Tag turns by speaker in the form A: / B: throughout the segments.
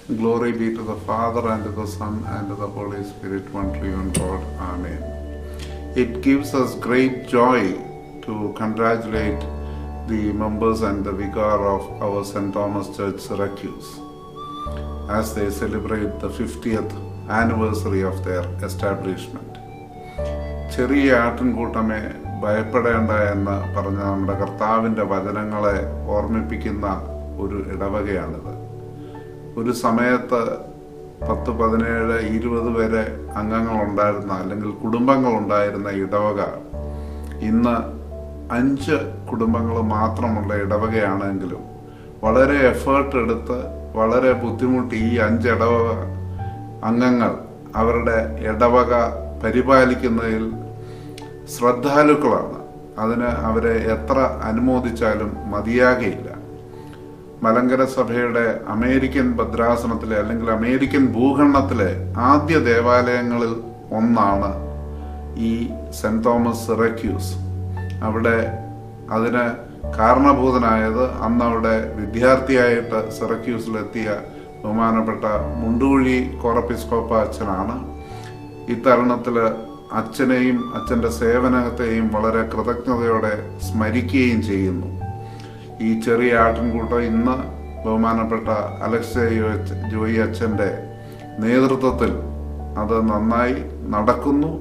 A: Glory be to the Father, and to the Son, and to the Holy Spirit, one true and God. Amen. It gives us great joy to congratulate the members and the Vicar of our St. Thomas Church, Syracuse, as they celebrate the 50th anniversary of their establishment. ചെറിയ ആട്ടിൻകൂട്ടമേ ഭയപ്പെടേണ്ട എന്ന് പറഞ്ഞ നമ്മുടെ കർത്താവിൻ്റെ വചനങ്ങളെ ഓർമ്മിപ്പിക്കുന്ന ഒരു ഇടവകയാണിത്. ഒരു സമയത്ത് 10, 17, 20 വരെ അംഗങ്ങളുണ്ടായിരുന്ന അല്ലെങ്കിൽ കുടുംബങ്ങളുണ്ടായിരുന്ന ഇടവക ഇന്ന് 5 കുടുംബങ്ങൾ മാത്രമുള്ള ഇടവകയാണെങ്കിലും വളരെ എഫേർട്ട് എടുത്ത് വളരെ ബുദ്ധിമുട്ടി ഈ 5 ഇടവക അംഗങ്ങൾ അവരുടെ ഇടവക പരിപാലിക്കുന്നതിൽ ശ്രദ്ധാലുക്കളാണ്. അതിന് അവരെ എത്ര അനുമോദിച്ചാലും മതിയാകയില്ല. മലങ്കര സഭയുടെ അമേരിക്കൻ ഭദ്രാസനത്തിലെ അല്ലെങ്കിൽ അമേരിക്കൻ ഭൂഖണ്ഡത്തിലെ ആദ്യ ദേവാലയങ്ങളിൽ ഒന്നാണ് ഈ സെന്റ് തോമസ് സിറക്യൂസ്. അവിടെ അതിന് കാരണഭൂതനായത് അന്ന് അവിടെ വിദ്യാർത്ഥിയായിട്ട് സിറക്യൂസിലെത്തിയ ബഹുമാനപ്പെട്ട മുണ്ടുകുഴി കോറപ്പിസ്കോപ്പ അച്ഛനാണ്. ഇത്തരുണത്തിൽ അച്ഛനെയും അച്ഛൻ്റെ സേവനത്തെയും വളരെ കൃതജ്ഞതയോടെ സ്മരിക്കുകയും ചെയ്യുന്നു. ഈ ചെറിയ ആട്ടിൻകൂട്ടം ഇന്ന് ബഹുമാനപ്പെട്ട അലക്സ് ജോയി അച്ഛൻ്റെ നേതൃത്വത്തിൽ അത് നന്നായി നടക്കുന്നു.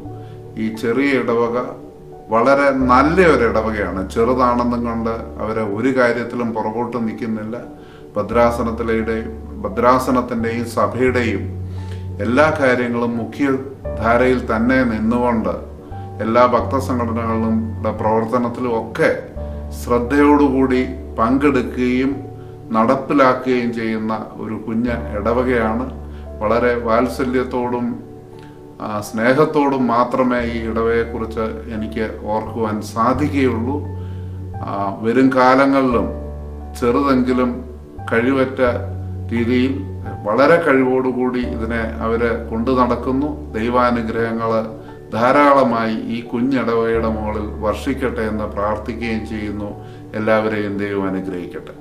A: ഈ ചെറിയ ഇടവക വളരെ നല്ല ഒരു ഇടവകയാണ്. ചെറുതാണെന്നും കൊണ്ട് അവരെ ഒരു കാര്യത്തിലും പുറകോട്ട് നിൽക്കുന്നില്ല. ഭദ്രാസനത്തിൻ്റെയും സഭയുടെയും എല്ലാ കാര്യങ്ങളും മുഖ്യധാരയിൽ തന്നെ നിന്നുകൊണ്ട് എല്ലാ ഭക്തസംഘടനകളുടെ പ്രവർത്തനത്തിലും ഒക്കെ ശ്രദ്ധയോടുകൂടി പങ്കെടുക്കുകയും നടപ്പിലാക്കുകയും ചെയ്യുന്ന ഒരു കുഞ്ഞ് ഇടവകയാണ്. വളരെ വാത്സല്യത്തോടും സ്നേഹത്തോടും മാത്രമേ ഈ ഇടവകയെക്കുറിച്ച് എനിക്ക് ഓർക്കുവാൻ സാധിക്കുകയുള്ളൂ. വരും കാലങ്ങളിലും ചെറുതെങ്കിലും കഴിവറ്റ രീതിയിൽ വളരെ കഴിവോടുകൂടി ഇതിനെ അവരെ കൊണ്ടു നടക്കുന്നു. ദൈവാനുഗ്രഹങ്ങൾ ധാരാളമായി ഈ കുഞ്ഞിടവകയുടെ മുകളിൽ വർഷിക്കട്ടെ എന്ന് പ്രാർത്ഥിക്കുകയും ചെയ്യുന്നു. എല്ലാവരെയും ദൈവം അനുഗ്രഹിക്കട്ടെ.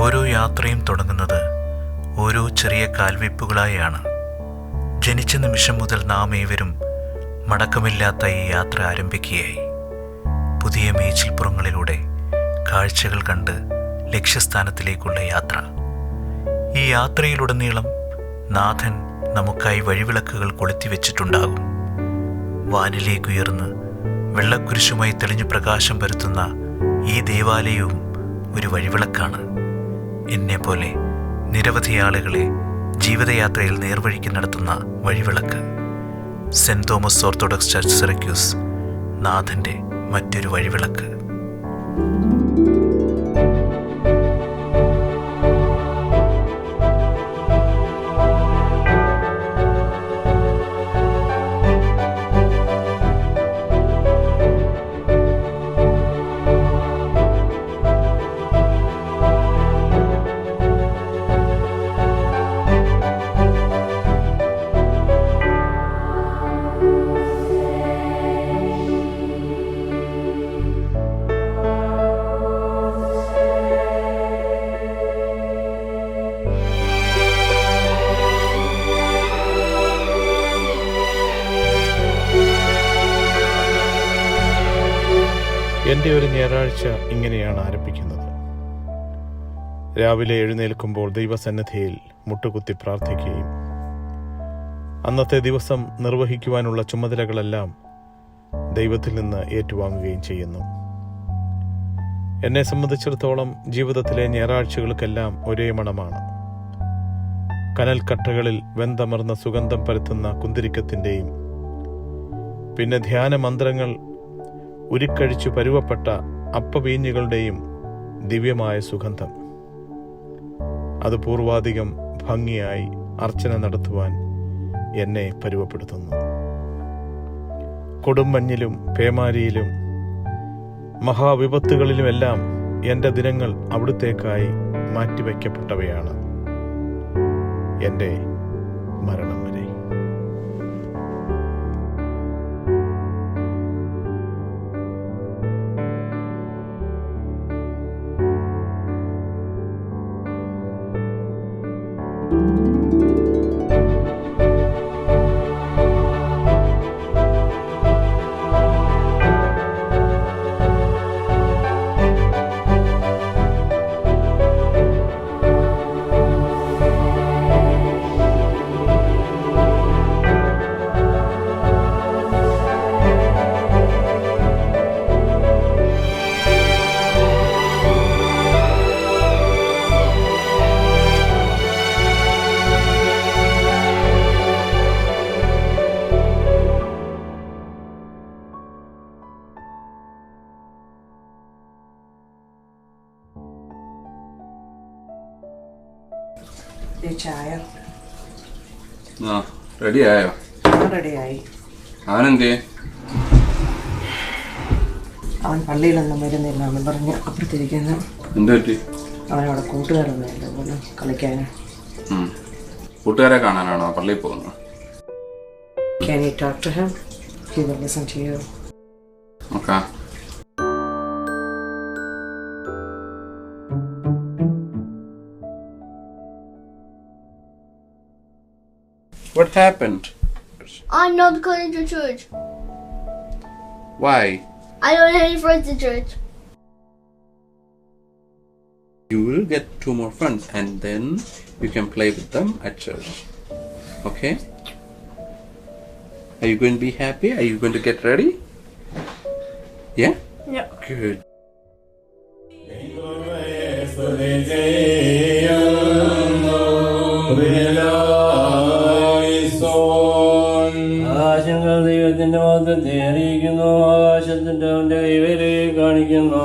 B: ഓരോ യാത്രയും തുടങ്ങുന്നത് ഓരോ ചെറിയ കാൽവെപ്പുകളായാണ്. ജനിച്ച നിമിഷം മുതൽ നാം ഏവരും മടക്കമില്ലാത്ത ഈ യാത്ര ആരംഭിക്കുകയായി. പുതിയ മേച്ചിൽപ്പുറങ്ങളിലൂടെ കാഴ്ചകൾ കണ്ട് ലക്ഷ്യസ്ഥാനത്തിലേക്കുള്ള യാത്ര. ഈ യാത്രയിലുടനീളം നാഥൻ നമുക്കായി വഴിവിളക്കുകൾ കൊളുത്തിവെച്ചിട്ടുണ്ടാകും. വാനിലേക്കുയർന്ന് വെള്ളക്കുരിശുമായി തെളിഞ്ഞു പ്രകാശം പരത്തുന്ന ഈ ദേവാലയവും ഒരു വഴിവിളക്കാണ്. എന്നെപ്പോലെ നിരവധി ആളുകളെ ജീവിതയാത്രയിൽ നേർവഴിക്ക് നടത്തുന്ന വഴിവിളക്ക്. സെന്റ് തോമസ് ഓർത്തഡോക്സ് ചർച്ച് സിറക്യൂസ് നാഥൻ്റെ മറ്റൊരു വഴിവിളക്ക്.
C: എൻ്റെ ഒരു ഞായറാഴ്ച ഇങ്ങനെയാണ് ആരംഭിക്കുന്നത്. രാവിലെ എഴുന്നേൽക്കുമ്പോൾ ദൈവസന്നിധിയിൽ മുട്ടുകുത്തി പ്രാർത്ഥിക്കുകയും അന്നത്തെ ദിവസം നിർവഹിക്കുവാനുള്ള ചുമതലകളെല്ലാം ദൈവത്തിൽ നിന്ന് ഏറ്റുവാങ്ങുകയും ചെയ്യുന്നു. എന്നെ സംബന്ധിച്ചിടത്തോളം ജീവിതത്തിലെ ഞായറാഴ്ചകൾക്കെല്ലാം ഒരേ മണമാണ്. കനൽക്കട്ടകളിൽ വെന്തമർന്ന സുഗന്ധം പരത്തുന്ന കുന്തിരിക്കത്തിൻ്റെയും പിന്നെ ധ്യാനമന്ത്രങ്ങൾ ഉരുക്കഴിച്ചു പരുവപ്പെട്ട അപ്പവീഞ്ഞുകളുടെയും ദിവ്യമായ സുഗന്ധം. അത് പൂർവാധികം ഭംഗിയായി അർച്ചന നടത്തുവാൻ എന്നെ പരുവപ്പെടുത്തുന്നു. കൊടുംമഞ്ഞിലും പേമാരിയിലും മഹാവിപത്തുകളിലുമെല്ലാം എൻ്റെ ദിനങ്ങൾ അവിടുത്തേക്കായി മാറ്റിവെക്കപ്പെട്ടവയാണ്, എൻ്റെ മരണം വരെ.
D: ചായ
E: റെഡിയായോ?
D: റെഡിയായി.
E: അവനെന്തേ?
D: അവൻ പള്ളിയിലൊന്നും വരുന്നില്ല എന്ന് പറഞ്ഞ് അപ്പുറത്തിരിക്കുന്നു.
E: എന്ത് പറ്റി?
D: അവനവിടെ കൂട്ടുകാരൊന്നും ഇല്ല പോലെ കളിക്കാന്.
E: കൂട്ടുകാരെ കാണാനാണോ പള്ളിയിൽ പോകുന്നത്?
D: Can you talk to him? He will listen to you.
E: Okay. What happened?
F: I'm not going to church.
E: Why?
F: I don't have any friends in church.
E: You will get 2 more friends and then you can play with them at church. Okay? Are you going to be happy? Are you going to get ready? Yeah?
F: Yeah.
E: Good.
G: ആകാശങ്ങൾ ദൈവത്തിന്റെ മഹത്വത്തെ അറിയിക്കുന്നു. ആകാശത്തിന്റെ അവന്റെ കൈവരെ കാണിക്കുന്നു.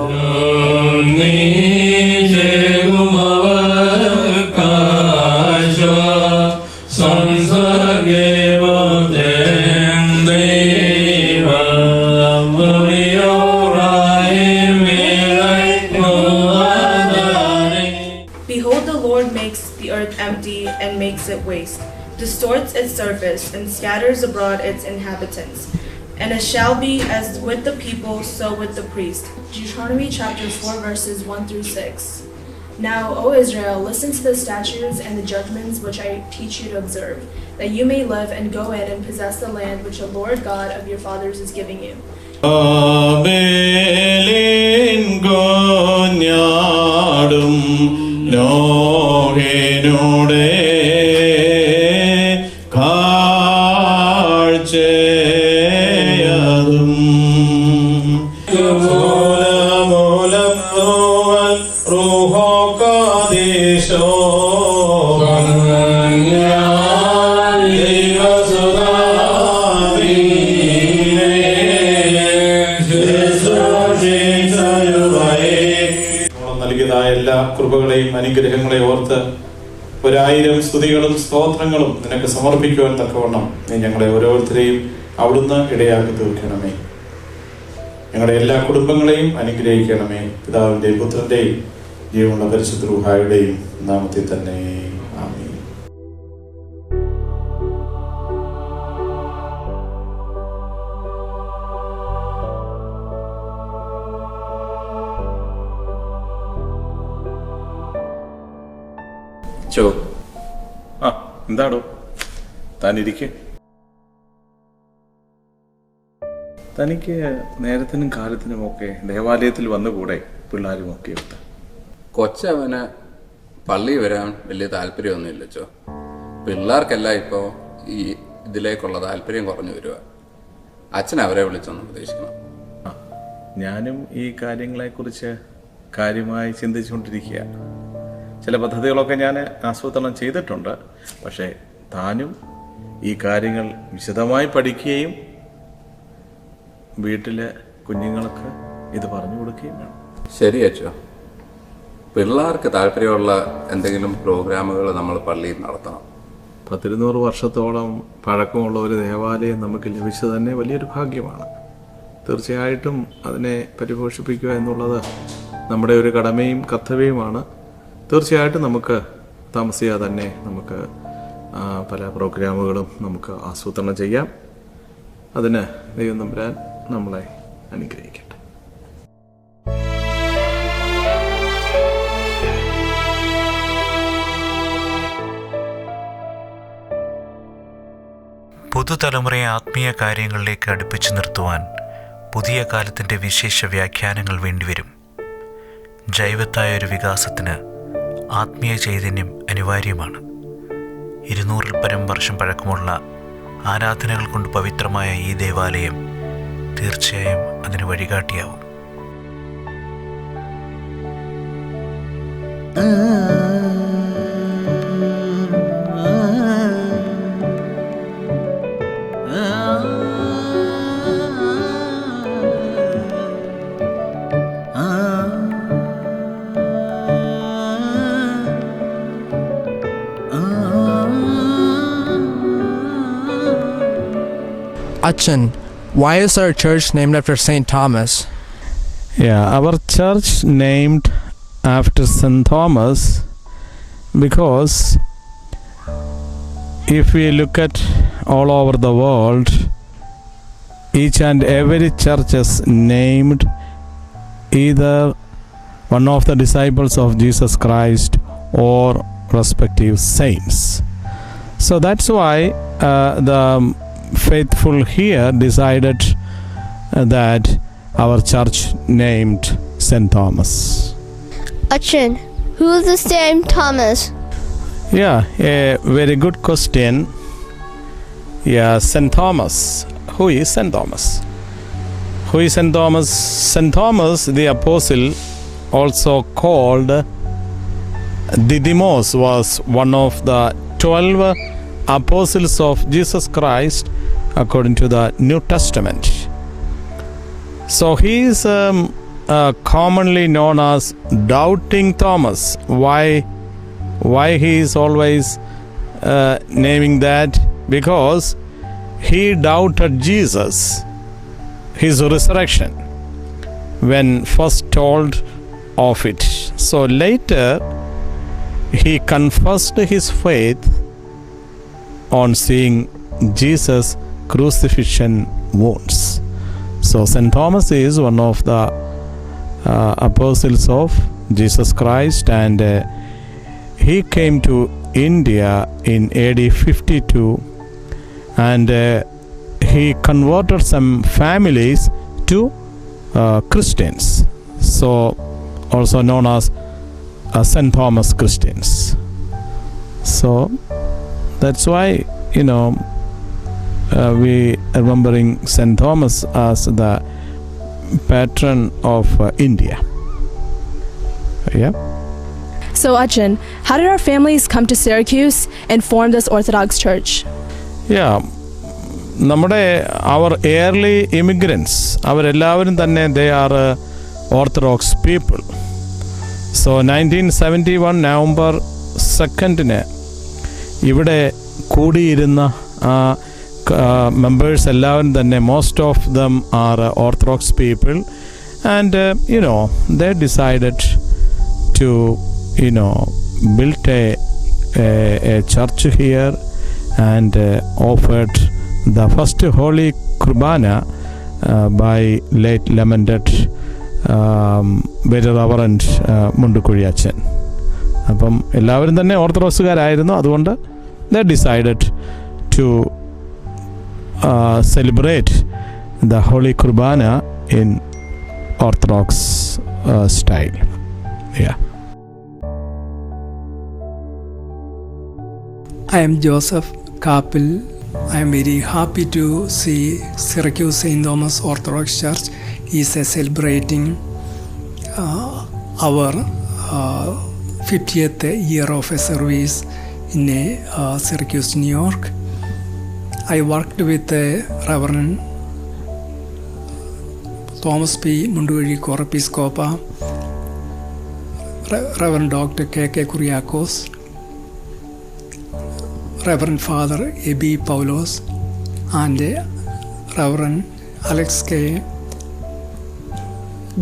H: Behold, the Lord makes the earth empty and makes it waste, distorts its surface and scatters abroad its inhabitants. And it shall be as with the people, so with the priest. Deuteronomy chapter 4 verses 1 through 6. Now, O Israel, listen to the statutes and the judgments which I teach you to observe, that you may live and go in and possess the land which the Lord God of your fathers is giving you.
C: നൽകിയതായ എല്ലാ കൃപകളെയും അനുഗ്രഹങ്ങളെയും ഓർത്ത് 1000 സ്തുതികളും സ്തോത്രങ്ങളും നിനക്ക് സമർപ്പിക്കുവാൻ തക്കവണ്ണം നീ ഞങ്ങളെ ഓരോരുത്തരെയും അവിടുന്ന് ഇടയാക്കി തീർക്കണമേ. ഞങ്ങളുടെ എല്ലാ കുടുംബങ്ങളെയും അനുഗ്രഹിക്കണമേ. പിതാവിന്റെയും പുത്രന്റെയും ജീവനുള്ള പരിശുദ്ധ റൂഹായുടെയും നാമത്തിൽ തന്നെ ആമേൻ. എന്താടോ താനിരിക്കെ?
I: തനിക്ക് നേരത്തിനും കാലത്തിനുമൊക്കെ ദേവാലയത്തിൽ വന്നുകൂടെ പിള്ളേരുമൊക്കെ ഉണ്ട്?
E: കൊച്ചവന് പള്ളി വരാൻ വലിയ താല്പര്യമൊന്നുമില്ല ചോ. പിള്ളേർക്കെല്ലാം ഇപ്പോൾ ഈ ഇതിലേക്കുള്ള താല്പര്യം കുറഞ്ഞു വരിക. അച്ഛൻ അവരെ വിളിച്ചൊന്ന് ഉപദേശിക്കണം.
I: ഞാനും ഈ കാര്യങ്ങളെക്കുറിച്ച് കാര്യമായി ചിന്തിച്ചുകൊണ്ടിരിക്കുക. ചില പദ്ധതികളൊക്കെ ഞാൻ ആസൂത്രണം ചെയ്തിട്ടുണ്ട്. പക്ഷേ താനും ഈ കാര്യങ്ങൾ വിശദമായി പഠിക്കുകയും വീട്ടിലെ കുഞ്ഞുങ്ങൾക്ക് ഇത് പറഞ്ഞു കൊടുക്കുകയും വേണം.
E: ശരി അച്ഛോ. പിള്ളേർക്ക് താല്പര്യമുള്ള എന്തെങ്കിലും പ്രോഗ്രാമുകൾ നമ്മൾ പള്ളിയിൽ നടത്തണം.
I: 100 വർഷത്തോളം പഴക്കമുള്ള ഒരു ദേവാലയം നമുക്ക് ലഭിച്ചത് തന്നെ വലിയൊരു ഭാഗ്യമാണ്. തീർച്ചയായിട്ടും അതിനെ പരിപോഷിപ്പിക്കുക എന്നുള്ളത് നമ്മുടെ ഒരു കടമയും കർത്തവ്യവുമാണ്. തീർച്ചയായിട്ടും നമുക്ക് താമസിയാതെ തന്നെ നമുക്ക് പല പ്രോഗ്രാമുകളും നമുക്ക് ആസൂത്രണം ചെയ്യാം. അതിന് ദൈവം തമ്പുരാൻ നമ്മളെ അനുഗ്രഹിക്കട്ടെ.
B: പുതുതലമുറയെ ആത്മീയ കാര്യങ്ങളിലേക്ക് അടുപ്പിച്ചു നിർത്തുവാൻ പുതിയ കാലത്തിൻ്റെ വിശേഷ വ്യാഖ്യാനങ്ങൾ വേണ്ടിവരും. ജൈവത്തായ ഒരു വികാസത്തിന് ആത്മീയ ചൈതന്യം അനിവാര്യമാണ്. 200-ൽ പരം വർഷം പഴക്കമുള്ള ആരാധനകൾ കൊണ്ട് പവിത്രമായ ഈ ദേവാലയം തീർച്ചയായും അതിന് വഴികാട്ടിയാവും.
J: Achan, why is our church named after St. Thomas?
K: Yeah, our church named after St. Thomas because if we look at all over the world, each and every church is named either one of the disciples of Jesus Christ or respective saints. So that's why the faithful here decided that our church named St. Thomas.
F: Achan, who is the St. Thomas?
K: Yeah, a very good question. Yeah, St. Thomas. Who is St. Thomas? Who is St. Thomas? St. Thomas the Apostle, also called Didymos, was one of the 12 apostles of Jesus Christ according to the New Testament. So he is commonly known as Doubting Thomas. Why he is always naming that? Because he doubted Jesus, his resurrection, when first told of it. So later he confessed his faith on seeing Jesus' crucifixion wounds. So St. Thomas is one of the apostles of Jesus Christ, and he came to India in AD 52, and he converted some families to Christians, so also known as St. Thomas Christians. So that's why, we are remembering St. Thomas as the patron of India. Yeah.
L: So Achan, how did our families come to Syracuse and form this Orthodox church?
K: Yeah, our early immigrants, അവരെല്ലാവരും തന്നെ they are Orthodox people. So 1971 November 2nd ഇവിടെ കൂടിയിരുന്ന members എല്ലാവരും തന്നെ, most of them are Orthodox people, and they decided to build a church here and offered the first Holy Kurbana by late lamented very Reverend Mundukuriyachan. അപ്പം എല്ലാവരും തന്നെ ഓർത്തഡോക്സുകാരായിരുന്നു. അതുകൊണ്ട് they decided to celebrate the Holy Kurbana in Orthodox style. Yeah.
M: I am Joseph Kapil. I am very happy to see Syracuse St. Orthodox Church is celebrating our 50th year of a service in Syracuse, New York. I worked with Reverend Thomas P. Munduri Korepiscopa, Reverend Dr. K.K. Kuriakos, Reverend Father A.B. Paulos, and Reverend Alex K.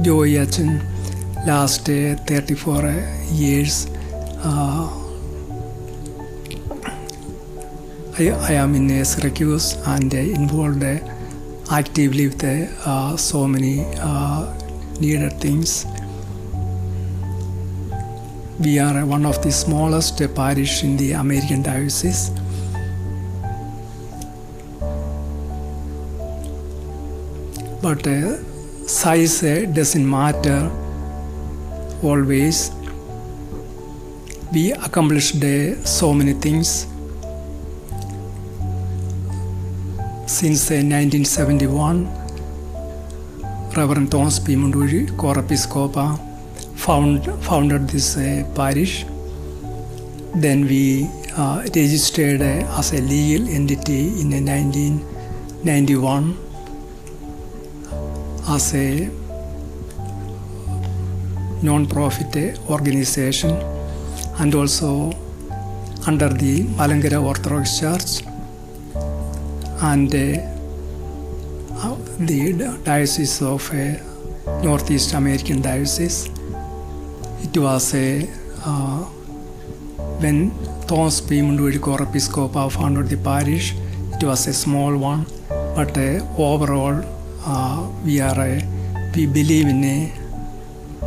M: Joey Achin. Last 34 years, I am in Syracuse and involved actively with so many needed things. We are one of the smallest parish in the American diocese. But size doesn't matter always. We accomplished so many things. Since 1971, Reverend Thomas P. Munduri, Korepiscopa, founded this parish. Then we registered as a legal entity in 1991 as a non-profit organization, and also under the Malankara Orthodox Church and the Diocese of Northeast American Diocese. It was when Thomas P. Munduri Korepiscopa founded the parish, it was a small one, but overall we believe in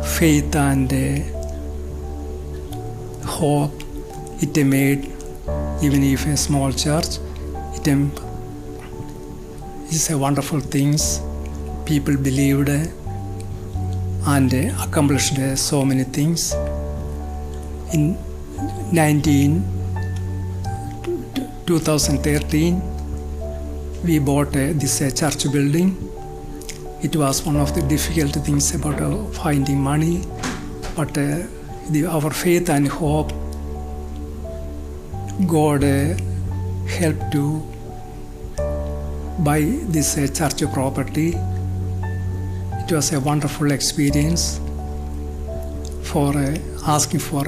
M: faith and hope. It made, even if a small church, it is a wonderful things. People believed and accomplished so many things. In 2013, we bought this church building. It was one of the difficult things about finding money, but our faith and hope, God helped to buy this church property. It was a wonderful experience for asking for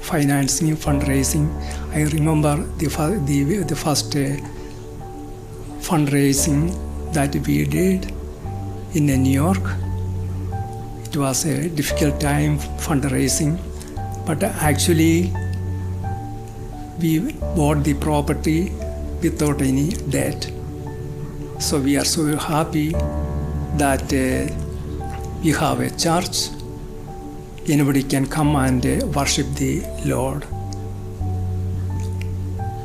M: financing, fundraising. I remember the first fundraising that we did in New York. It was a difficult time fundraising, but actually we bought the property without any debt. So we are so happy that we have a church. Anybody can come and worship the Lord.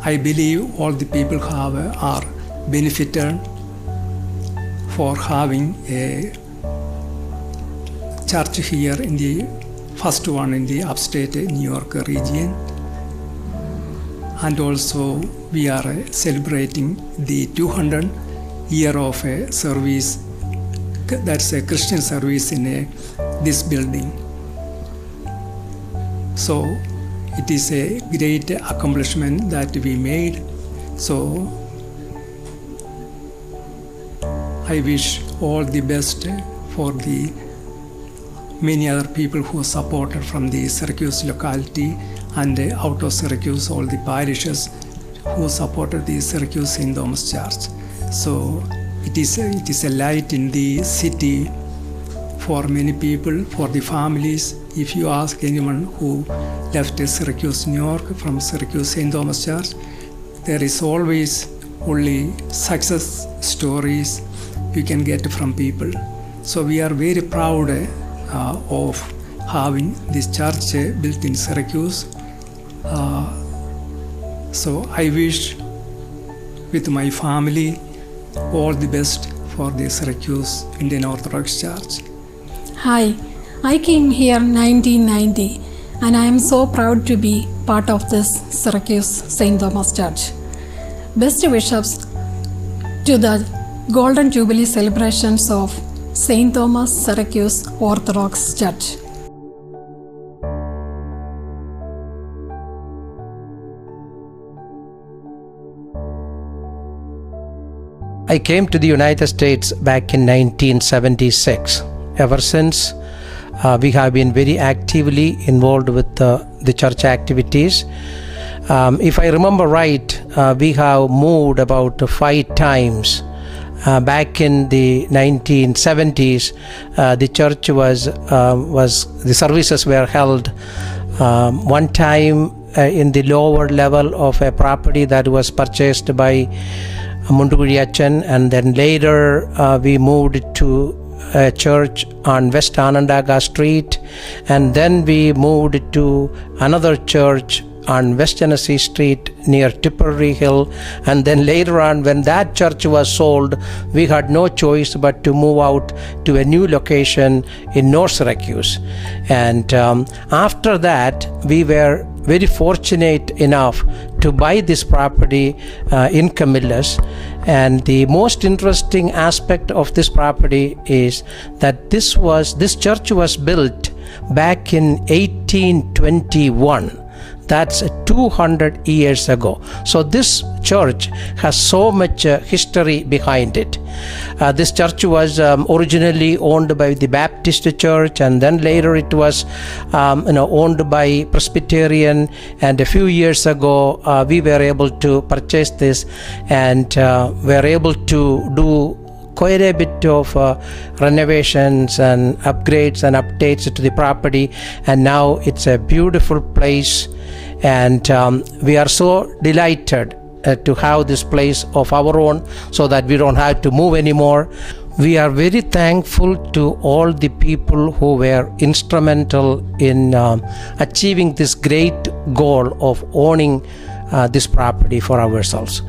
M: I believe all the people are benefited for having a church here in the first one in the upstate New York region. And also we are celebrating the 200 year of service. That's a Christian service in this building. So it is a great accomplishment that we made. So I wish all the best for the many other people who supported from the Syracuse locality and out of Syracuse, all the parishes who supported the Syracuse St. Thomas Church. So it is a light in the city for many people, for the families. If you ask anyone who left Syracuse, New York from Syracuse St. Thomas Church, there is always only success stories you can get from people. So we are very proud of having this church built in Syracuse. So I wish with my family all the best for the Syracuse Indian Orthodox Church.
N: Hi, I came here in 1990 and I am so proud to be part of this Syracuse St. Thomas Church. Best wishes to the Golden Jubilee celebrations of St. Thomas Syracuse Orthodox Church.
O: I came to the United States back in 1976. Ever since, we have been very actively involved with the church activities. If I remember right, we have moved about 5 times. Back in the 1970s, the church the services were held one time in the lower level of a property that was purchased by Munduguri, and then later we moved to a church on West Anandaga Street, and then we moved to another church on West Genesee Street near Tipperary Hill, and then later on when that church was sold, we had no choice but to move out to a new location in North Syracuse. And after that, we were very fortunate enough to buy this property in Camillus. And the most interesting aspect of this property is that this church was built back in 1821. That's 200 years ago. So this church has so much history behind it. This church was originally owned by the Baptist Church, and then later it was owned by Presbyterian, and a few years ago we were able to purchase this and were able to do quite a bit of renovations and upgrades and updates to the property, and now it's a beautiful place. And we are so delighted to have this place of our own, so that we don't have to move anymore. We are very thankful to all the people who were instrumental in achieving this great goal of owning this property for ourselves.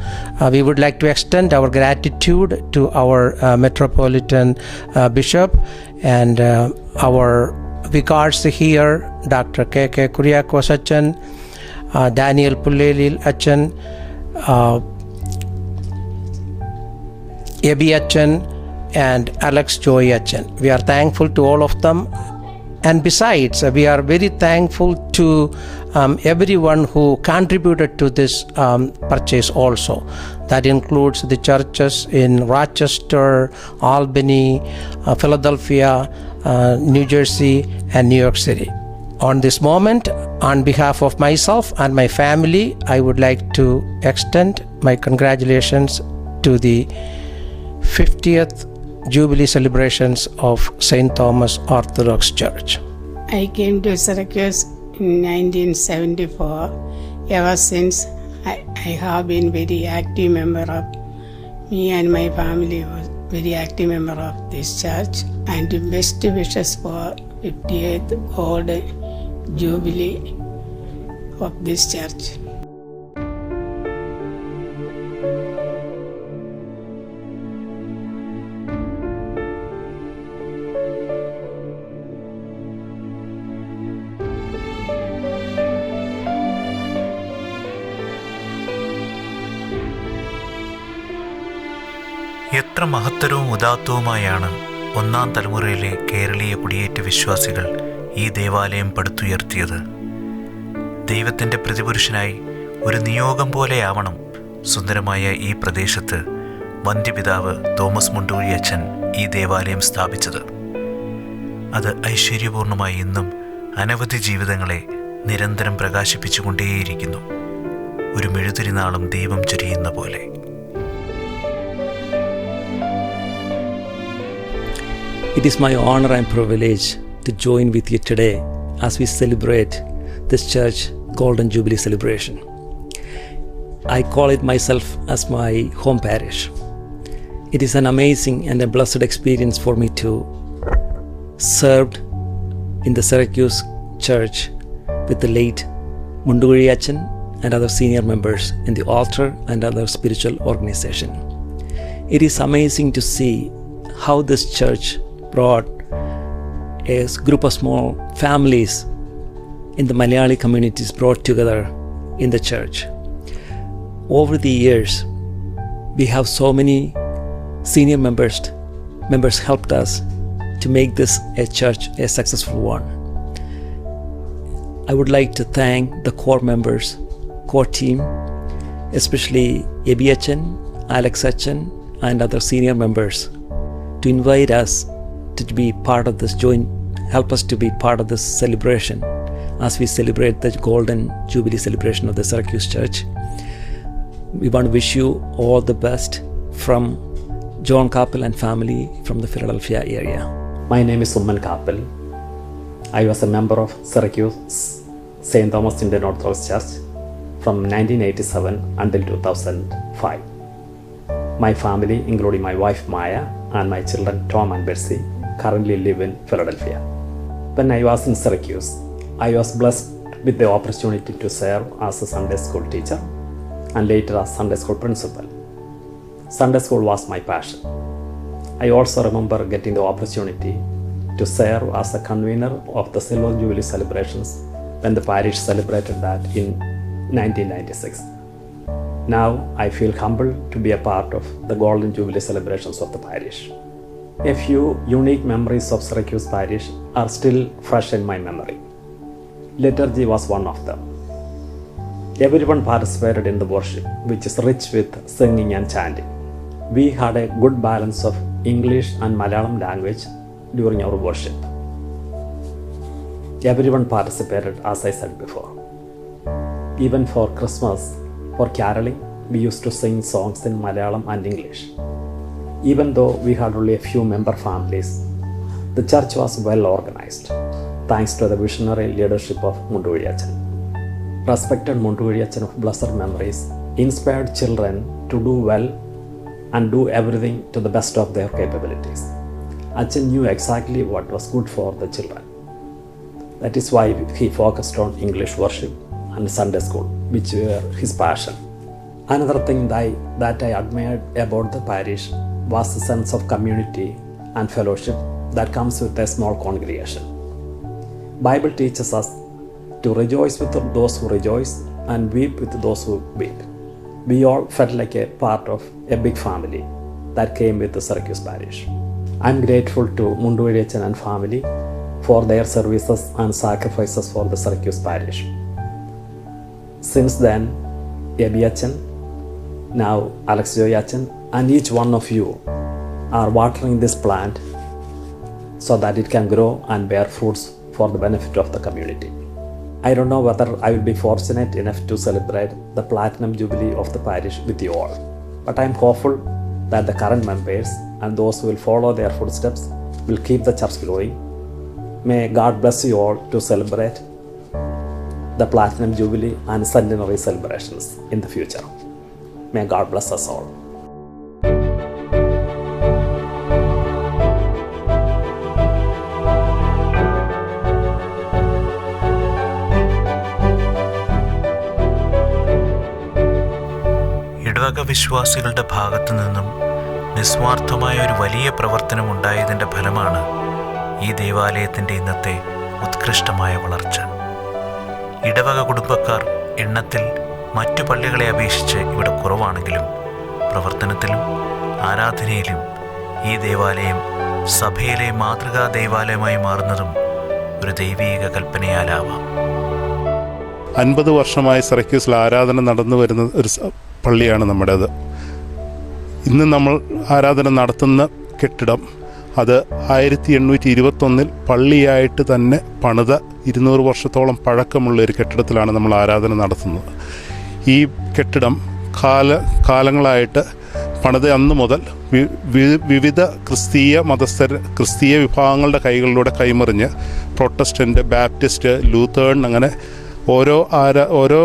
O: We would like to extend our gratitude to our Metropolitan Bishop and our vicars here, Dr. K.K. Kuriakos Achan, Daniel Pullelil Achan, Ebi Achan, and Alex Joy Achan. We are thankful to all of them. And besides, we are very thankful to everyone who contributed to this purchase also. That includes the churches in Rochester, Albany, Philadelphia, New Jersey, and New York City. On this moment, on behalf of myself and my family, I would like to extend my congratulations to the 50th Jubilee celebrations of St. Thomas Orthodox Church.
P: I came to Syracuse in 1974. Ever since, I have been very active member of, me and my family was very active member of this church, and the best wishes for 50th Old Jubilee of this church.
B: എത്ര മഹത്തരവും ഉദാത്തവുമായാണ് ഒന്നാം തലമുറയിലെ കേരളീയ കുടിയേറ്റ വിശ്വാസികൾ ഈ ദേവാലയം പടുത്തുയർത്തിയത്. ദൈവത്തിൻ്റെ പ്രതിപുരുഷനായി ഒരു നിയോഗം പോലെയാവണം സുന്ദരമായ ഈ പ്രദേശത്ത് വന്ധ്യപിതാവ് തോമസ് മുണ്ടൂഴി അച്ഛൻ ഈ ദേവാലയം സ്ഥാപിച്ചത്. അത് ഐശ്വര്യപൂർണമായി ഇന്നും അനവധി ജീവിതങ്ങളെ നിരന്തരം പ്രകാശിപ്പിച്ചുകൊണ്ടേയിരിക്കുന്നു, ഒരു മെഴുതിരിനാളും ദീപം ചൊരിയുന്ന പോലെ.
Q: It is my honor and privilege to join with you today as we celebrate this church Golden Jubilee celebration. I call it myself as my home parish. It is an amazing and a blessed experience for me to serve in the Syracuse Church with the late Munduguri Achan and other senior members in the altar and other spiritual organization. It is amazing to see how this church brought a group of small families in the Malayali communities brought together in the church. Over the years, we have so many senior members helped us to make this a church a successful one. I would like to thank the core members, core team, especially Ebi Achan, Alex Achan, and other senior members to invite us to be part of this help us to be part of this celebration as we celebrate the Golden Jubilee celebration of the Syracuse Church. We want to wish you all the best from John Kappel and family from the Philadelphia area.
R: My name is Summan Kappel. I was a member of Syracuse St. Thomas Indian Orthodox Church from 1987 until 2005. My family, including my wife Maya and my children Tom and Betsy, currently live in Philadelphia. When I was in Syracuse, I was blessed with the opportunity to serve as a Sunday school teacher and later as Sunday school principal. Sunday school was my passion. I also remember getting the opportunity to serve as a convener of the Silver Jubilee celebrations when the parish celebrated that in 1996. Now I feel humbled to be a part of the Golden Jubilee celebrations of the parish. A few unique memories of Syracuse parish are still fresh in my memory. Liturgy was one of them. Everyone participated in the worship, which is rich with singing and chanting. We had a good balance of English and Malayalam language during our worship. Everyone participated, as I said before. Even for Christmas, for caroling, we used to sing songs in Malayalam and English. Even though we had only a few member families, the church was well organized, thanks to the visionary leadership of Mundu Achan. Respected Mundu Achan of blessed memories inspired children to do well and do everything to the best of their capabilities. Achan knew exactly what was good for the children. That is why he focused on English worship and Sunday school, which were his passion. Another thing that I admired about the parish was the sense of community and fellowship that comes with a small congregation. Bible teaches us to rejoice with those who rejoice and weep with those who weep. We all felt like a part of a big family that came with the Syracuse parish. I am grateful to Mundu Achan and family for their services and sacrifices for the Syracuse parish. Since then, Ebi Achan, now Alex Joy Achan, and each one of you are watering this plant so that it can grow and bear fruits for the benefit of the community. I don't know whether I will be fortunate enough to celebrate the Platinum Jubilee of the parish with you all, but I am hopeful that the current members and those who will follow their footsteps will keep the church growing. May God bless you all to celebrate the Platinum Jubilee and Centenary celebrations in the future. May God bless us all.
B: ഇടവക വിശ്വാസികളുടെ ഭാഗത്തു നിന്നും നിസ്വാർത്ഥമായ ഒരു വലിയ പ്രവർത്തനം ഉണ്ടായതിൻ്റെ ഫലമാണ് ഈ ദേവാലയത്തിൻ്റെ ഇന്നത്തെ ഉത്കൃഷ്ടമായ വളർച്ച. ഇടവക കുടുംബക്കാർ എണ്ണത്തിൽ മറ്റു പള്ളികളെ അപേക്ഷിച്ച് ഇവിടെ കുറവാണെങ്കിലും പ്രവർത്തനത്തിലും ആരാധനയിലും ഈ ദേവാലയം സഭയിലെ മാതൃകാ ദേവാലയമായി മാറുന്നതും ഒരു ദൈവീക കൽപ്പനയാലാവാം.
A: 50 വർഷമായി സിറക്യൂസിൽ ആരാധന നടന്നു വരുന്ന ഒരു പള്ളിയാണ് നമ്മുടേത്. ഇന്ന് നമ്മൾ ആരാധന നടത്തുന്ന കെട്ടിടം അത് 1821 പള്ളിയായിട്ട് തന്നെ പണിത 200 വർഷത്തോളം പഴക്കമുള്ള ഒരു കെട്ടിടത്തിലാണ് നമ്മൾ ആരാധന നടത്തുന്നത്. ഈ കെട്ടിടം കാലങ്ങളായിട്ട് പണിത അന്ന് മുതൽ വിവിധ ക്രിസ്തീയ വിഭാഗങ്ങളുടെ കൈകളിലൂടെ കൈമറിഞ്ഞ് പ്രൊട്ടസ്റ്റൻ്റ്, ബാപ്റ്റിസ്റ്റ്, ലൂത്തേൺ അങ്ങനെ ഓരോ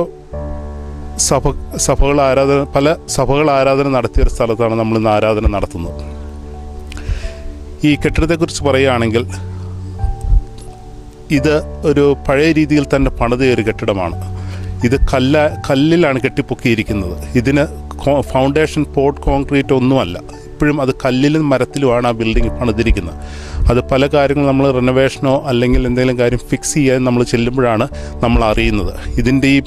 A: പല സഭകൾ ആരാധന നടത്തിയൊരു സ്ഥലത്താണ് നമ്മളിന്ന് ആരാധന നടത്തുന്നത്. ഈ കെട്ടിടത്തെക്കുറിച്ച് പറയുകയാണെങ്കിൽ ഇത് ഒരു പഴയ രീതിയിൽ തന്നെ പണിത ഒരു കെട്ടിടമാണ്. ഇത് കല്ലിലാണ് കെട്ടിപ്പൊക്കിയിരിക്കുന്നത്. ഇതിന്
S: ഫൗണ്ടേഷൻ പോട്ട് കോൺക്രീറ്റ് ഒന്നുമല്ല. ഇപ്പോഴും അത് കല്ലിലും മരത്തിലുമാണ് ആ ബിൽഡിംഗ് പണിതിരിക്കുന്നത്. അത് പല കാര്യങ്ങളും നമ്മൾ റിനോവേഷനോ അല്ലെങ്കിൽ എന്തെങ്കിലും കാര്യം ഫിക്സ് ചെയ്യാൻ നമ്മൾ ചെല്ലുമ്പോഴാണ് നമ്മൾ അറിയുന്നത്. ഇതിൻ്റെ ഈ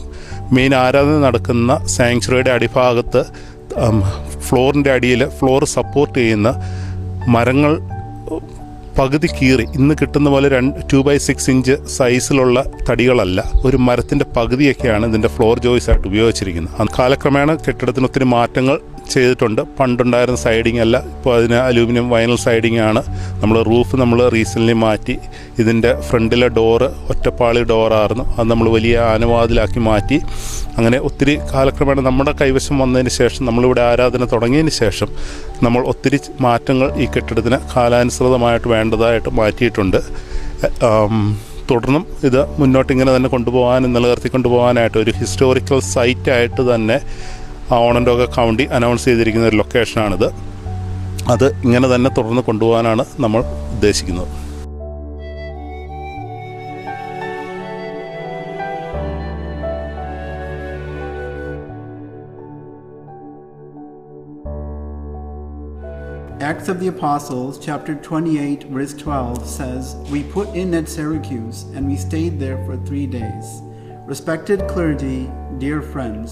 S: മെയിൻ ആരാധന നടക്കുന്ന സാങ്ച്വറിയുടെ അടിഭാഗത്ത് ഫ്ലോറിൻ്റെ അടിയിൽ ഫ്ലോർ സപ്പോർട്ട് ചെയ്യുന്ന മരങ്ങൾ പകുതി കീറി, ഇന്ന് കിട്ടുന്ന പോലെ 2x6 ഇഞ്ച് സൈസിലുള്ള തടികളല്ല, ഒരു മരത്തിൻ്റെ പകുതിയൊക്കെയാണ് ഇതിൻ്റെ ഫ്ലോർ ജോയിസ് ആയിട്ട് ഉപയോഗിച്ചിരിക്കുന്നത്. കാലക്രമേണ കെട്ടിടത്തിന് ഒത്തിരി മാറ്റങ്ങൾ ചെയ്തിട്ടുണ്ട്. പണ്ടുണ്ടായിരുന്ന സൈഡിങ് അല്ല, ഇപ്പോൾ അതിന് അലൂമിനിയം വൈനൽ സൈഡിങ് ആണ്. റൂഫ് നമ്മൾ റീസെൻ്റ്ലി മാറ്റി. ഇതിൻ്റെ ഫ്രണ്ടിലെ ഡോറ് ഒറ്റപ്പാളി ഡോറായിരുന്നു, അത് നമ്മൾ വലിയ ആനവാതിലാക്കി മാറ്റി. അങ്ങനെ ഒത്തിരി കാലക്രമേണ നമ്മുടെ കൈവശം വന്നതിന് ശേഷം, നമ്മളിവിടെ ആരാധന തുടങ്ങിയതിന് ശേഷം നമ്മൾ ഒത്തിരി മാറ്റങ്ങൾ ഈ കെട്ടിടത്തിന് കാലാനുസൃതമായിട്ട് വേണ്ടതായിട്ട് മാറ്റിയിട്ടുണ്ട്. തുടർന്നും ഇത് മുന്നോട്ടിങ്ങനെ തന്നെ കൊണ്ടുപോകാനും നിലനിർത്തിക്കൊണ്ടു പോകാനായിട്ട് ഒരു ഹിസ്റ്റോറിക്കൽ സൈറ്റായിട്ട് തന്നെ ഓണൻഡോഗ കൗണ്ടി അനൗൺസ് ചെയ്തിരിക്കുന്ന ഒരു ലൊക്കേഷനാണിത്. അത് ഇങ്ങനെ തന്നെ തുടർന്ന് കൊണ്ടുപോകാനാണ് നമ്മൾ ഉദ്ദേശിക്കുന്നത്.
T: Acts of the Apostles, chapter 28, verse 12 says, "We put in at Syracuse and we stayed there for 3 days. Respected clergy, dear friends,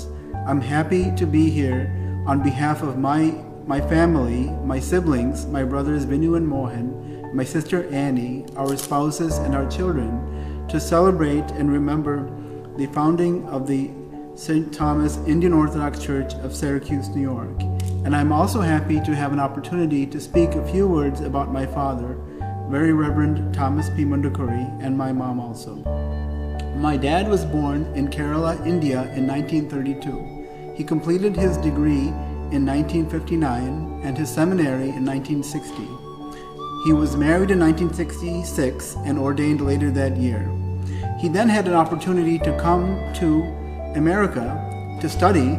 T: I'm happy to be here on behalf of my family, my siblings, my brothers Vinu and Mohan, my sister Annie, our spouses and our children, to celebrate and remember the founding of the St. Thomas Indian Orthodox Church of Syracuse, New York. And I'm also happy to have an opportunity to speak a few words about my father, Very Reverend Thomas P. Mundakuri, and my mom also. My dad was born in Kerala, India in 1932. He completed his degree in 1959 and his seminary in 1960. He was married in 1966 and ordained later that year. He then had an opportunity to come to America to study,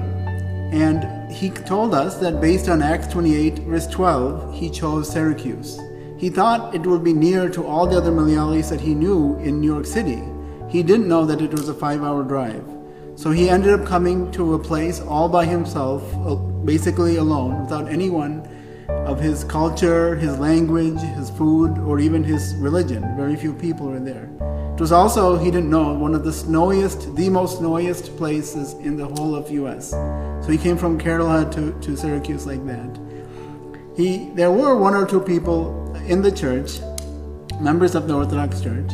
T: and he told us that based on Acts 28 verse 12, he chose Syracuse. He thought it would be near to all the other Malayalis that he knew in New York City. He didn't know that it was a 5-hour drive. So he ended up coming to a place all by himself, basically alone, without anyone of his culture, his language, his food, or even his religion. Very few people were there. It was also, he didn't know, one of the most snowiest places in the whole of US. So he came from Kerala to Syracuse like that. There were 1 or 2 people in the church, members of the Orthodox Church,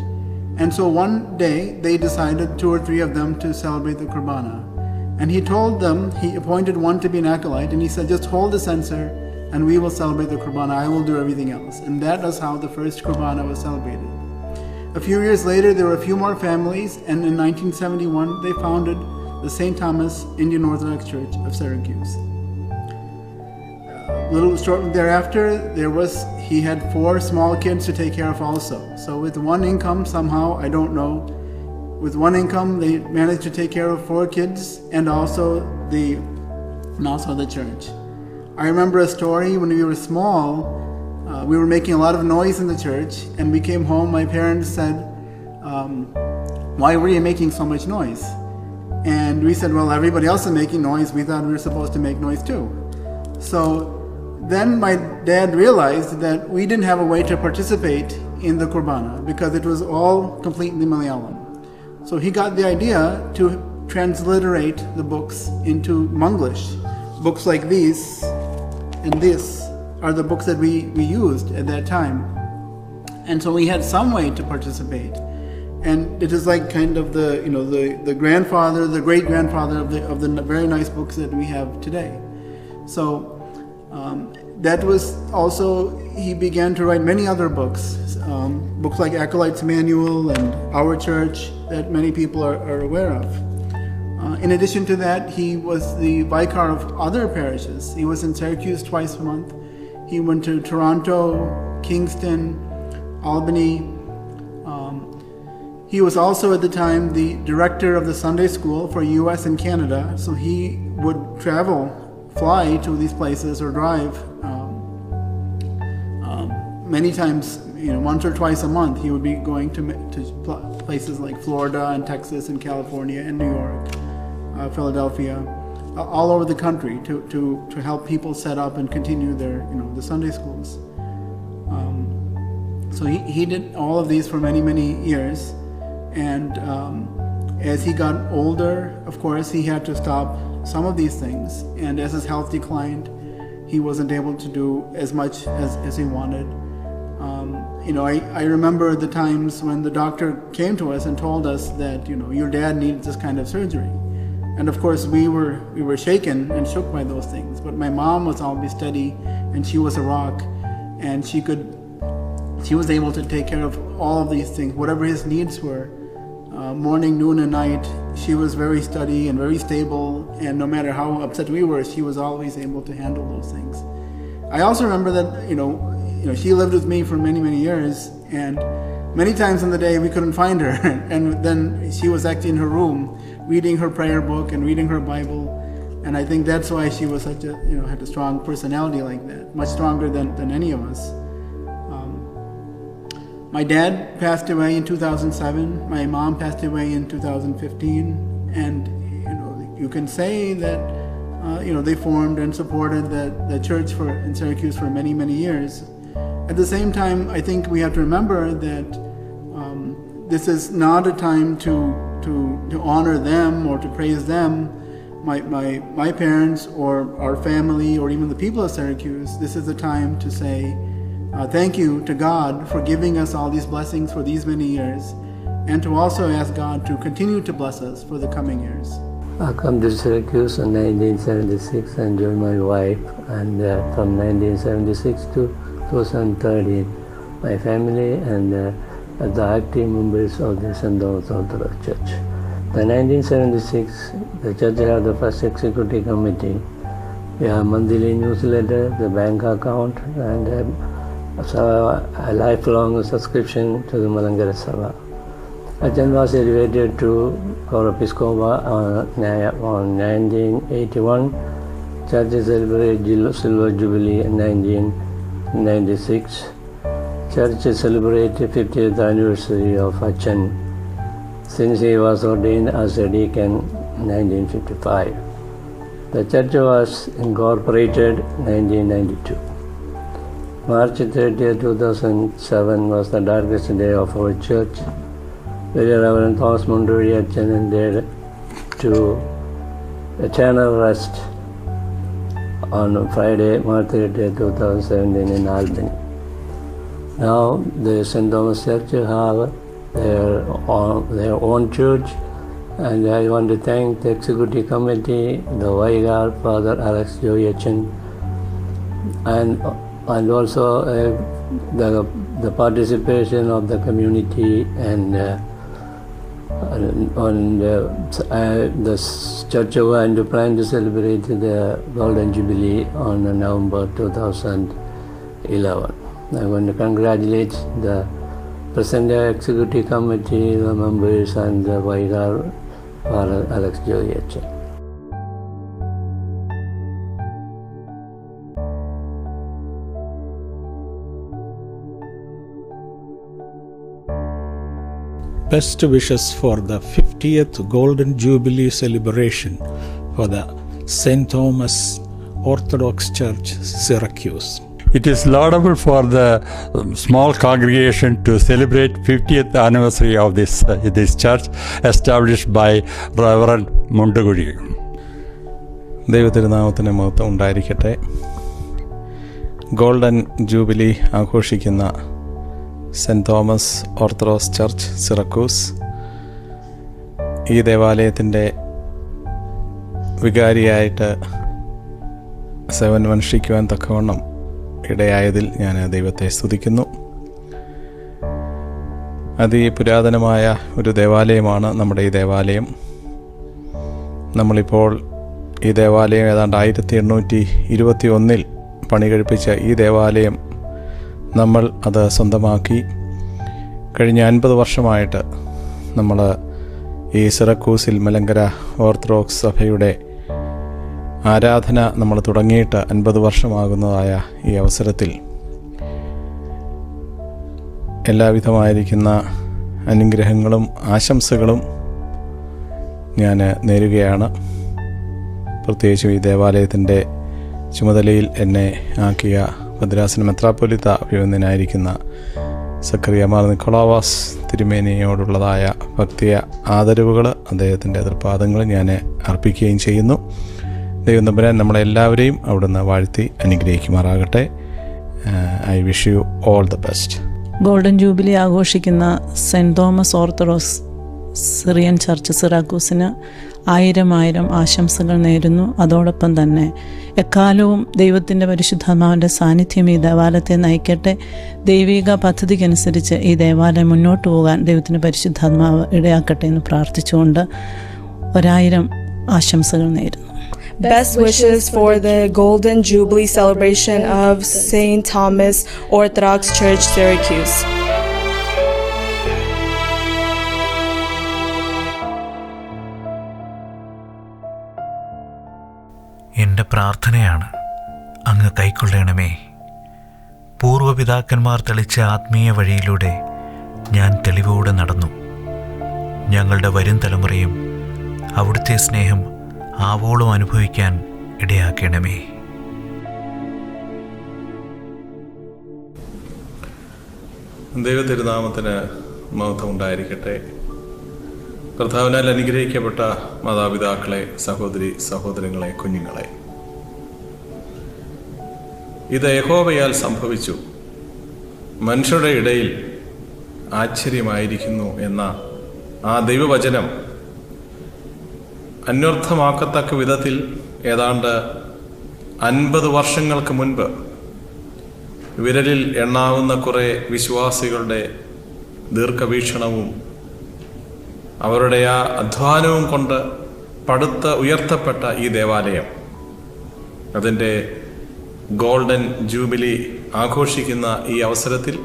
T: and so one day they decided, 2 or 3 of them, to celebrate the Kurbana. And he told them, he appointed one to be an acolyte, and he said, just hold the censer and we will celebrate the Kurbana, I will do everything else. And that is how the first Kurbana was celebrated. A few years later, there were a few more families, and in 1971, they founded the St. Thomas Indian Orthodox Church of Syracuse. A little shortly thereafter, he had 4 small kids to take care of also. So with one income, somehow, I don't know, with one income, they managed to take care of 4 kids and also the church. I remember a story when we were small. We were making a lot of noise in the church, and we came home. My parents said, "Why were you making so much noise?" And we said, "Well, everybody else is making noise. We thought we were supposed to make noise too." So then my dad realized that we didn't have a way to participate in the Kurbana because it was all completely Malayalam. So he got the idea to transliterate the books into Manglish. Books like these and this are the books that we used at that time. And so we had some way to participate. And it is like kind of the grandfather, the great-grandfather of the very nice books that we have today. So that was also, he began to write many other books, books like Acolyte's Manual and Our Church that many people are aware of. In addition to that, he was the Vicar of other parishes. He was in Syracuse twice a month. He went to Toronto, Kingston, Albany. He was also at the time the director of the Sunday school for US and Canada. So he would fly to these places or drive many times, once or twice a month. He would be going to places like Florida and Texas and California and New York, Philadelphia. all over the country to help people set up and continue their, the Sunday schools. So he did all of these for many, many years. And as he got older, of course, he had to stop some of these things. And as his health declined, he wasn't able to do as much as he wanted. I remember the times when the doctor came to us and told us that, your dad needs this kind of surgery. And of course, we were shaken and shook by those things. But my mom was always steady, and she was a rock, and she was able to take care of all of these things, whatever his needs were. Morning, noon, and night, she was very steady and very stable, and no matter how upset we were, she was always able to handle those things. I also remember that, she lived with me for many, many years, and many times in the day we couldn't find her, and then she was actually in her room reading her prayer book and reading her Bible, and I think that's why she was such a, had a strong personality like that, much stronger than any of us. My dad passed away in 2007. My mom passed away in 2015. And, you can say that, they formed and supported the church in Syracuse for many, many years. At the same time, I think we have to remember that this is not a time to honor them or to praise them, my parents or our family or even the people of Syracuse. This is a time to say, thank you to God for giving us all these blessings for these many years, and to also ask God to continue to bless us for the coming years.
G: I come to Syracuse in 1976 and joined my wife, and from 1976 to 2013, my family and the active members of the St. Thomas Orthodox Church. In 1976, the church had the first executive committee. We have monthly newsletter, the bank account, and a lifelong subscription to the Malankara Sabha. Achan was elevated to Episcopal on 1981. Church celebrated Silver Jubilee in 1996. Church celebrated 50th anniversary of Achan since he was ordained as a deacon in 1955. The church was incorporated in 1992. March 30, 2007 was the darkest day of our church. Very Reverend Thomas Munduri Achan ended to eternal rest on Friday, March 30, 2017 in Albany. Now the St. Thomas Church have their own church, and I want to thank the executive committee, the Vicar, Father Alex Joy Achan, and also the participation of the community and the church and plan to celebrate the Golden Jubilee on November 2011. I want to congratulate the present executive committee, the members, and the Vicar, Father Alex Joy Achan.
K: Best wishes for the 50th Golden Jubilee celebration for the St. Thomas Orthodox Church, Syracuse.
U: It is laudable for the small congregation to celebrate 50th anniversary of this church established by Reverend Munduri.
K: ദൈവത്തിരുനാമത്തിന് മഹത്വം ഉണ്ടായിരിക്കട്ടെ. Golden jubilee ആഘോഷിക്കുന്ന saint Thomas orthodox church സിറക്കൂസ് ഈ ദേവാലയത്തിൻ്റെ വികാരിയായിട്ട് സേവനമനുഷ്ഠിക്കുവാൻ തക്കവണ്ണം ഇടയായതിൽ ഞാൻ ദൈവത്തെ സ്തുതിക്കുന്നു. അതിപുരാതനമായ ഒരു ദേവാലയമാണ് നമ്മുടെ ഈ ദേവാലയം. നമ്മളിപ്പോൾ ഈ ദേവാലയം ഏതാണ്ട് 1821 പണി കഴിപ്പിച്ച ഈ ദേവാലയം നമ്മൾ അത് സ്വന്തമാക്കി കഴിഞ്ഞ 50 വർഷമായിട്ട് നമ്മൾ ഈ സിറക്കൂസിൽ മലങ്കര ഓർത്തഡോക്സ് സഭയുടെ ആരാധന നമ്മൾ തുടങ്ങിയിട്ട് 50 വർഷമാകുന്നതായ ഈ അവസരത്തിൽ എല്ലാവിധമായിരിക്കുന്ന അനുഗ്രഹങ്ങളും ആശംസകളും ഞാൻ നേരുകയാണ്. പ്രത്യേകിച്ചും ഈ ദേവാലയത്തിൻ്റെ ചുമതലയിൽ എന്നെ ആക്കിയ ഭദ്രാസന മെത്രാപ്പൊലീത്ത അഭിവന്ദനായിരിക്കുന്ന സക്കറിയ മാർ നിക്കോളോവാസ് തിരുമേനിയോടുള്ളതായ ഭക്തിയ ആദരവുകൾ അദ്ദേഹത്തിൻ്റെ തൃപാദങ്ങളിൽ ഞാൻ അർപ്പിക്കുകയും ചെയ്യുന്നു. ദൈവം തമ്പുരാൻ നമ്മളെല്ലാവരെയും അവിടുന്ന് വാഴ്ത്തി അനുഗ്രഹിക്കുമാറാകട്ടെ. I wish you all the best.
D: Golden jubilee ആഘോഷിക്കുന്ന saint Thomas orthodox Syrian church സിറാക്കൂസിന് 1000 ആശംസകൾ നേരുന്നു. അതോടൊപ്പം തന്നെ എക്കാലവും ദൈവത്തിൻ്റെ പരിശുദ്ധാത്മാവിൻ്റെ സാന്നിധ്യം ഈ ദേവാലയത്തെ നയിക്കട്ടെ. ദൈവിക പദ്ധതിക്കനുസരിച്ച് ഈ ദേവാലയം മുന്നോട്ട് പോകാൻ ദൈവത്തിൻ്റെ പരിശുദ്ധാത്മാവ് ഇടയാക്കട്ടെ എന്ന് പ്രാർത്ഥിച്ചുകൊണ്ട് 1000 ആശംസകൾ നേരുന്നു.
H: Best wishes for the Golden Jubilee celebration of St. Thomas Orthodox Church, Syracuse.
B: എൻ്റെ പ്രാർത്ഥനയാണ് അങ്ങ് കൈക്കൊള്ളണമേ. പൂർവ്വപിതാക്കന്മാർ തെളിച്ച ആത്മീയ വഴിയിലൂടെ ഞാൻ തെളിവോടെ നടന്നു. ഞങ്ങളുടെ വരും തലമുറയും അവിടുത്തെ സ്നേഹം ആവോളം അനുഭവിക്കാൻ ഇടയാക്കണമേ.
C: ദൈവതിരുനാമത്തിന് മഹത്വം ഉണ്ടായിരിക്കട്ടെ. കർത്താവിനാൽ അനുഗ്രഹിക്കപ്പെട്ട മാതാപിതാക്കളെ, സഹോദരി സഹോദരങ്ങളെ, കുഞ്ഞുങ്ങളെ, ഇത് യഹോവയാൽ സംഭവിച്ചു, മനുഷ്യരുടെ ഇടയിൽ ആശ്ചര്യമായിരിക്കുന്നു എന്ന ആ ദൈവവചനം അന്വർത്ഥമാക്കത്തക്ക വിധത്തിൽ ഏതാണ്ട് 50 വർഷങ്ങൾക്ക് മുൻപ് വിരലിൽ എണ്ണാവുന്ന കുറേ വിശ്വാസികളുടെ ദീർഘവീക്ഷണവും അവരുടെ ആ അധ്വാനവും കൊണ്ട് പടുത്ത് ഉയർത്തപ്പെട്ട ഈ ദേവാലയം അതിൻ്റെ ഗോൾഡൻ ജൂബിലി ആഘോഷിക്കുന്ന ഈ അവസരത്തിൽ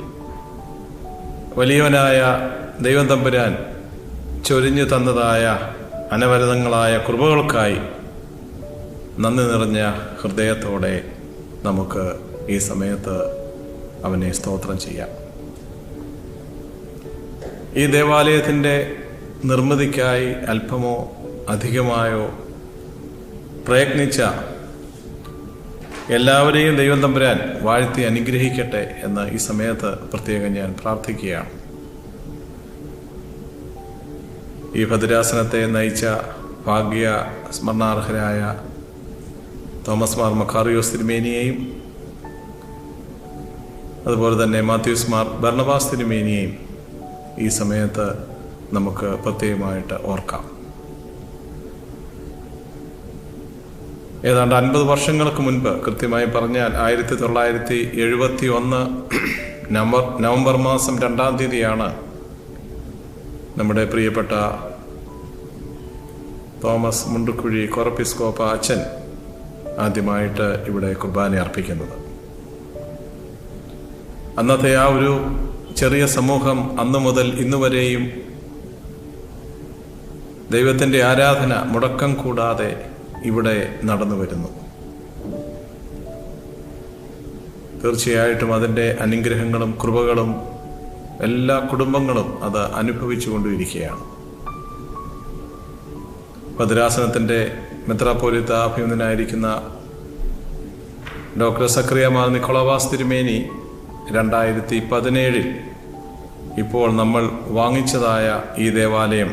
C: വലിയവനായ ദൈവം തമ്പുരാൻ ചൊരിഞ്ഞു തന്നതായ അനവരതങ്ങളായ കൃപകൾക്കായി നന്ദി നിറഞ്ഞ ഹൃദയത്തോടെ നമുക്ക് ഈ സമയത്ത് അവനെ സ്തോത്രം ചെയ്യാം. ഈ ദേവാലയത്തിൻ്റെ നിർമ്മിതിക്കായി അല്പമോ അധികമായോ പ്രയത്നിച്ച എല്ലാവരെയും ദൈവം തമ്പുരാൻ വാഴ്ത്തി അനുഗ്രഹിക്കട്ടെ എന്ന് ഈ സമയത്ത് പ്രത്യേകം ഞാൻ പ്രാർത്ഥിക്കുകയാണ്. ഈ ഭദ്രാസനത്തെ നയിച്ച ഭാഗ്യ സ്മരണാർഹരായ തോമസ് മാർ മക്കാറിയോസ് തിരുമേനിയെയും അതുപോലെ തന്നെ മാത്യൂസ് മാർ ബർണബാസ് തിരുമേനിയെയും ഈ സമയത്ത് നമുക്ക് പ്രത്യേകമായിട്ട് ഓർക്കാം. ഏതാണ്ട് 50 വർഷങ്ങൾക്ക് മുൻപ്, കൃത്യമായി പറഞ്ഞാൽ 1971 നവംബർ മാസം 2-ാം തീയതിയാണ് നമ്മുടെ പ്രിയപ്പെട്ട തോമസ് മുണ്ടുക്കുഴി കൊറപ്പിസ്കോപ്പ അച്ഛൻ ആദ്യമായിട്ട് ഇവിടെ കുർബാന അർപ്പിക്കുന്നത്. അന്നത്തെ ആ ഒരു ചെറിയ സമൂഹം അന്നു മുതൽ ഇന്നുവരെയും ദൈവത്തിൻ്റെ ആരാധന മുടക്കം കൂടാതെ ഇവിടെ നടന്നു വരുന്നു. തീർച്ചയായിട്ടും അതിൻ്റെ അനുഗ്രഹങ്ങളും കൃപകളും എല്ലാ കുടുംബങ്ങളും അത് അനുഭവിച്ചുകൊണ്ടിരിക്കുകയാണ്. ഭദ്രാസനത്തിൻ്റെ മെത്രാപ്പൊലീത്ത അഭിമന്യനായിരിക്കുന്ന ഡോക്ടർ സക്കറിയ മാർ നിക്കോളോവാസ് തിരുമേനി 2017 ഇപ്പോൾ നമ്മൾ വാങ്ങിച്ചതായ ഈ ദേവാലയം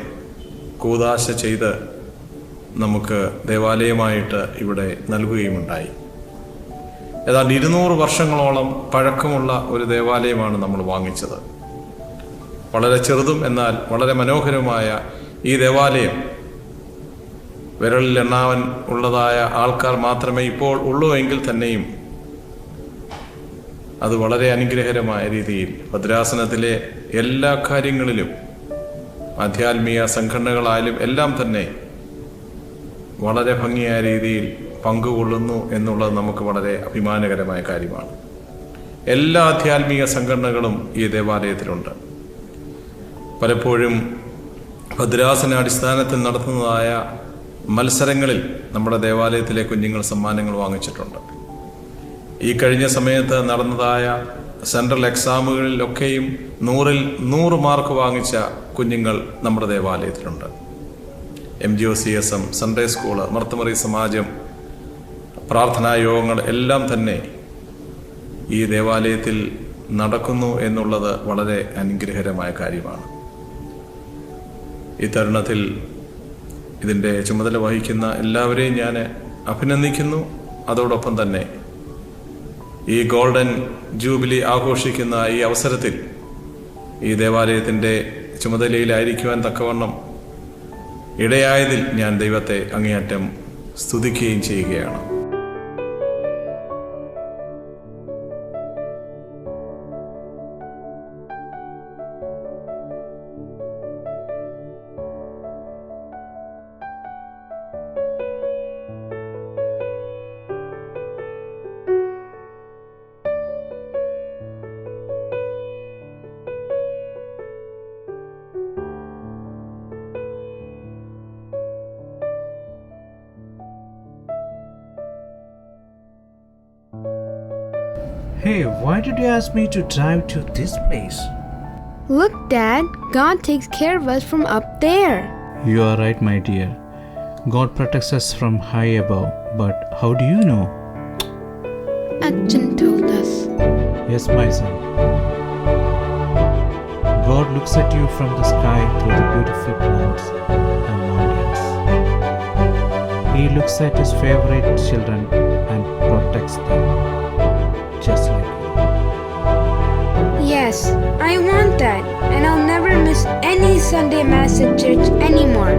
C: കൂദാശ ചെയ്ത് നമുക്ക് ദേവാലയമായിട്ട് ഇവിടെ നൽകുകയുമുണ്ടായി. ഏതാണ്ട് 200 വർഷങ്ങളോളം പഴക്കമുള്ള ഒരു ദേവാലയമാണ് നമ്മൾ വാങ്ങിച്ചത്. വളരെ ചെറുതും എന്നാൽ വളരെ മനോഹരമായ ഈ ദേവാലയം വിരലിൽ എണ്ണാൻ ഉള്ളതായ ആൾക്കാർ മാത്രമേ ഇപ്പോൾ ഉള്ളൂ എങ്കിൽ തന്നെയും അത് വളരെ അനുഗ്രഹകരമായ രീതിയിൽ ഭദ്രാസനത്തിലെ എല്ലാ കാര്യങ്ങളിലും ആധ്യാത്മിക സംഘടനകളായാലും എല്ലാം തന്നെ വളരെ ഭംഗിയായ രീതിയിൽ പങ്കുകൊള്ളുന്നു എന്നുള്ളത് നമുക്ക് വളരെ അഭിമാനകരമായ കാര്യമാണ്. എല്ലാ ആധ്യാത്മിക സംഘടനകളും ഈ ദേവാലയത്തിലുണ്ട്. പലപ്പോഴും ഭദ്രാസന അടിസ്ഥാനത്തിൽ നടത്തുന്നതായ മത്സരങ്ങളിൽ നമ്മുടെ ദേവാലയത്തിലെ കുഞ്ഞുങ്ങൾ സമ്മാനങ്ങൾ വാങ്ങിച്ചിട്ടുണ്ട്. ഈ കഴിഞ്ഞ സമയത്ത് നടന്നതായ സെൻട്രൽ എക്സാമുകളിലൊക്കെയും 100-ൽ 100 മാർക്ക് വാങ്ങിച്ച കുഞ്ഞുങ്ങൾ നമ്മുടെ ദേവാലയത്തിലുണ്ട്. MGOCSM, സൺഡേ സ്കൂള്, മർത്തമറി സമാജം, പ്രാർത്ഥനാ യോഗങ്ങൾ എല്ലാം തന്നെ ഈ ദേവാലയത്തിൽ നടക്കുന്നു എന്നുള്ളത് വളരെ അനുഗ്രഹകരമായ കാര്യമാണ്. ഈ തരുണത്തിൽ ഇതിൻ്റെ ചുമതല വഹിക്കുന്ന എല്ലാവരെയും ഞാൻ അഭിനന്ദിക്കുന്നു. അതോടൊപ്പം തന്നെ ഈ ഗോൾഡൻ ജൂബിലി ആഘോഷിക്കുന്ന ഈ അവസരത്തിൽ ഈ ദേവാലയത്തിൻ്റെ ചുമതലയിലായിരിക്കുവാൻ തക്കവണ്ണം ഇടയായതിൽ ഞാൻ ദൈവത്തെ അങ്ങേയറ്റം സ്തുതിക്കുകയും ചെയ്യുകയാണ്.
B: Hey, why did you ask me to drive to this place?
F: Look, Dad, God takes care of us from up there.
B: You are right, my dear. God protects us from high above. But how do you know?
F: Achan told us.
B: Yes, my son. God looks at you from the sky through the beautiful clouds and mountains. He looks at his favorite children and protects them. Just like you.
F: Yes, I want that, and I'll never miss any Sunday Mass at church anymore.